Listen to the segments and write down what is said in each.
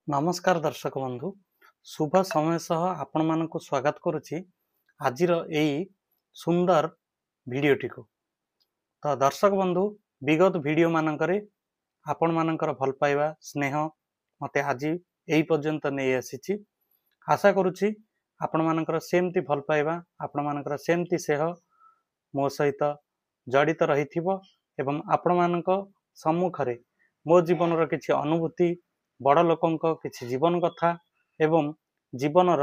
नमस्कार दर्शक बंधु शुभ समय सह आपण मानक स्वागत करुच्ची आजिर यही सुंदर भिडटी को। तो दर्शक बंधु विगत वीडियो मानकरे आपण मानकर भल पाइबा स्नेह मते आज यही पर्यंत नहीं आसी। आशा करुच्ची आपण मानकर सेमती भल पाइबा आपण मानकर सेमती सेह मो सहित जड़ित रही एवं आपण मानक सम्मुखरे मो जीवन किछि अनुभूति बड़ लोकों किछि जीवन कथा एवं जीवनर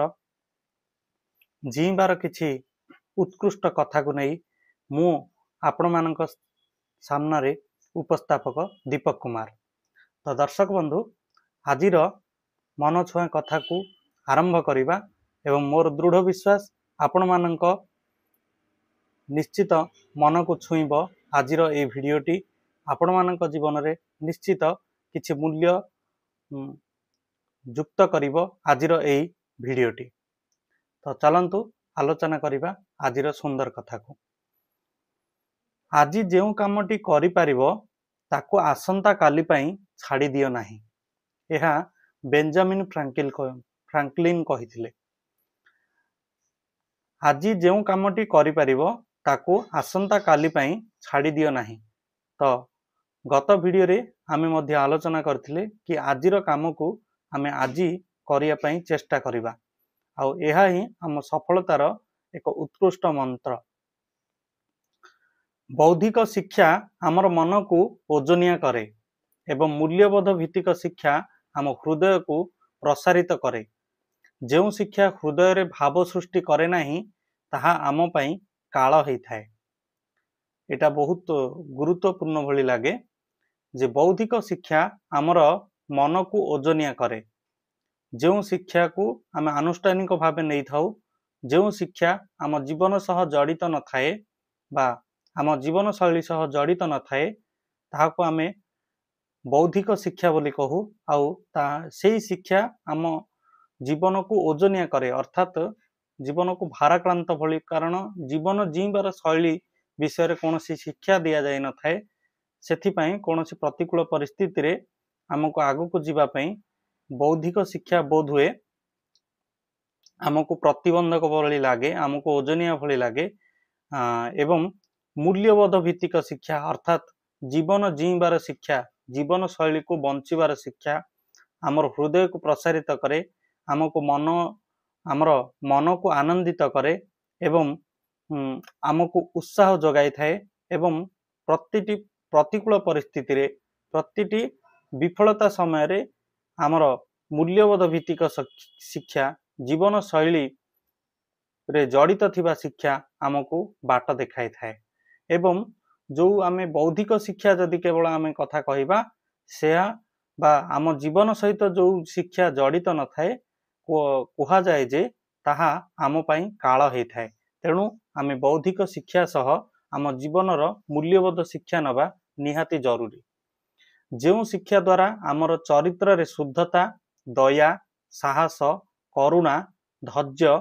जीवार किछि उत्कृष्ट कथा को नहीं मु आपण मानक सामने उपस्थापक दीपक कुमार। तो दर्शक बंधु आजिर मन छुआ कथा को आरंभ करिबा एवं मोर दृढ़ विश्वास आपण मानक निश्चित मन को छुईब। आजिर ए भिडियोटी आपण मानक जीवन में निश्चित किछि मूल्य युक्त करिब आजिर एई भिडियोटी। तो चलंतु आलोचना करिबा आजिर सुंदर कथा को। आजि जेउ कामटी करि पारिबो ताको आसंता काली पई छाड़ी दियो नाही। एहा बेंजामिन फ्रांकलिन कहिथिले। आजि जेउ कामटी करि पारिबो ताको आसंता काली पई छाड़ी दियो नाही। तो गत वीडियो रे आमे मध्य आलोचना करथिले कि आजिर काम को आमे आजि करिया पई चेष्टा करिबा आउ एहा ही हम सफलतार एक उत्कृष्ट मंत्र। बौद्धिक शिक्षा आमर मन को ओजनिया करे एवं मूल्यबोध भित्तिक शिक्षा आम हृदय को प्रसारित करे। जो शिक्षा हृदय रे भाव सृष्टि करे नाही ताहा आम पई काल होई थाए। एटा बहुत गुरुत्वपूर्ण भली लागे जे बौद्धिक शिक्षा आमर मन को ओजनिया करे। जो शिक्षा को आम आनुष्ठानिक भाव नहीं थाउ जो शिक्षा आम जीवन सह जड़ित न थाए बा आम जीवन शैली सह जड़ित न थाए ताहाको आमे बौद्धिक शिक्षा बोली कहू। आउ सेही शिक्षा आम जीवन को ओजनिया करे अर्थात जीवन को भाराक्रांत भली। कारण जीवन जीवार शैली विषय कौन शिक्षा दि जाए न थाए सेथिपाई कौन प्रतिकूल परिस्थिति रे आमको आगको जीवा पई बौद्धिक शिक्षा बोध हुए आमको प्रतिबंधक भली लागे आमको ओजनिया भली लागे। एवं मूल्यबोध भित्तिक शिक्षा अर्थात जीवन जीवार शिक्षा जीवन शैली को बंचिबार शिक्षा आमर हृदय को प्रसारित करे आमको आमर मन को आनंदित करे एवं आमको उत्साह जगाई थाए एवं प्रतिटी प्रतिकूल परिस्थिति रे प्रतिटी विफलता समय रे आमर मूल्यबोध भित्तिक शिक्षा जीवन शैली रे जड़ित थिबा शिक्षा आमको बाट देखाई थाए। एवं जो आमे बौद्धिक शिक्षा जदि केवल आमे कथा कहिबा सेहा बा आम जीवन सहित जो शिक्षा जड़ित न थाए कुहा जाए जे ताहा आम पई काल होई थाए। तेणु आमे बौद्धिक शिक्षा सह आम जीवनर मूल्यबोध शिक्षा नबा निहाती जरूरी। जो शिक्षा द्वारा आमर चरित्र रे शुद्धता दया साहस करुणा धैर्य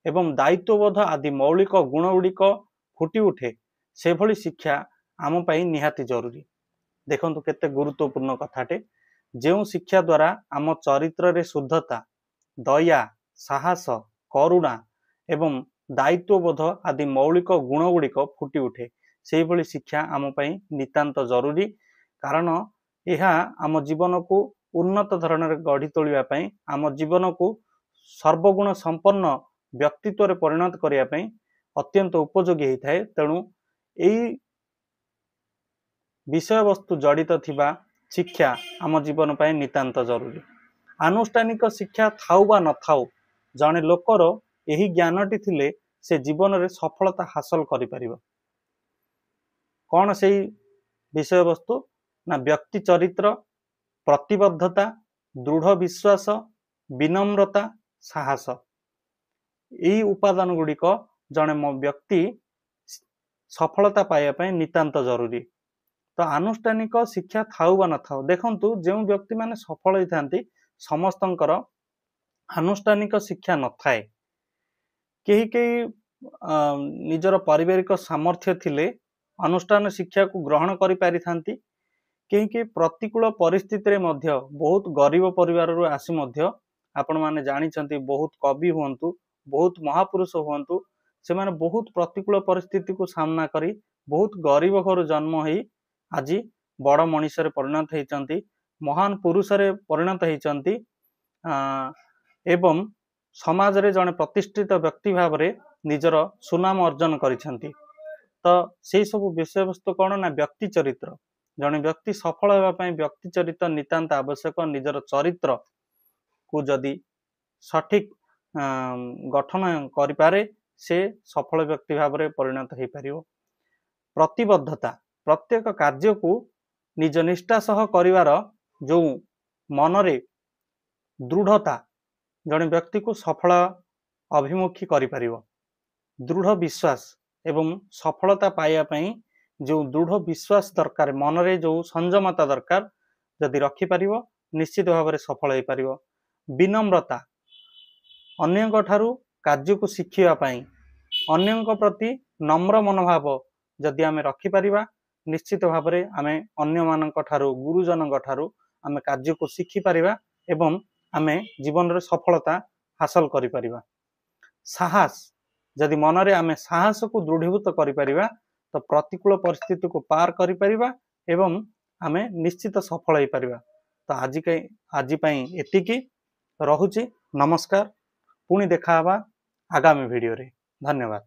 एवं दायित्वबोध आदि मौलिक गुण गुड़िक फुटी उठे से भली शिक्षा आम पई निहाती जरूरी। देखंतु केते गुरुत्वपूर्ण कथाटे। जो शिक्षा द्वारा आम चरित्र रे शुद्धता दया साहस करुणा एवं दायित्वबोध आदि मौलिक गुण गुड़िक फुटी उठे से भली शिक्षा आम पई नितांत जरूरी। कारण यह आम जीवन को उन्नत धरण गढ़ी तोलिबा पई आम जीवन को सर्वगुण संपन्न व्यक्तित्व रे परिणत करिया पई अत्यंत उपयोगी होई थाए। तेणु एई विषय वस्तु जड़ित थिबा शिक्षा आम जीवन पई नितांत जरूरी। आनुष्ठानिक शिक्षा थाउ बा न थाउ जने लोकर एही ज्ञानटी थिले से जीवन रे सफलता हासिल करि परिबो। कौन से विषय वस्तु ना व्यक्ति चरित्र प्रतिबद्धता दृढ़ विश्वास विनम्रता साहस यही उपादान गुड़िक जड़े व्यक्ति सफलता पाइबा नितांत जरूरी। तो आनुष्ठानिक शिक्षा थाउ बा न थाउ देखंतु जो व्यक्ति माने सफल होइथांती समस्तंकर आनुष्ठानिक शिक्षा न थाए। केही केही निजर पारिवारिक सामर्थ्य थिले अनुष्ठान शिक्षा को ग्रहण करि पारि थांती कहीं प्रतिकूल परिस्थिति मध्य बहुत गरीब परिवार आसी मध्य आपण माने जानिछंती बहुत कवि हुअन्तु बहुत महापुरुष हुअन्तु से माने बहुत प्रतिकूल परिस्थिति को सामना करी बहुत गरीब घर जन्म होई आज बड़ मनीष रे परिणत होइचंती महान पुरुष रे परिणत होइचंती एवं समाज रे जने प्रतिष्ठित व्यक्ति भाव रे निजर सुनाम अर्जन करिसंती। तो से सब विषय वस्तु कौन ना व्यक्ति चरित्र जने व्यक्ति सफल होगा पई व्यक्ति चरित्र नितांत आवश्यक निजर चरित्र को जदि सठिक गठन करि पारे से सफल व्यक्ति भाव रे परिणत हो पारिबो। प्रतिबद्धता प्रत्येक कार्य को निज निष्ठा सह करिवार जो मनरे दृढ़ता जने व्यक्ति को सफल अभिमुखी करि पारिबो। दृढ़ विश्वास एवं सफलता पाइबा पई जो दृढ़ विश्वास दरकार मनरे जो संयमता दरकार जदि रखि पारिबो निश्चित भाव में सफल हो पारिबो। विनम्रता अन्यक ठारू कार्य को शिखिबा पई अन्यक प्रति नम्र मनोभाव जदि आमे रखि पारिबा निश्चित भाव में आमे अन्य मानक ठारू गुरुजनक ठारू आमे कार्य को शिखि पारिबा एवं आमे जीवन रे सफलता हासिल करि पारिबा। साहस जदि मनरे आमे साहस को दृढ़ीभूत करि पारिबा तो प्रतिकूल परिस्थिति को पार करि पारिबा एवं आमे निश्चित सफल हो पारिबा। तो आज पई एतिकी रहुची। नमस्कार, पुणी देखा आगामी वीडियो रे। धन्यवाद।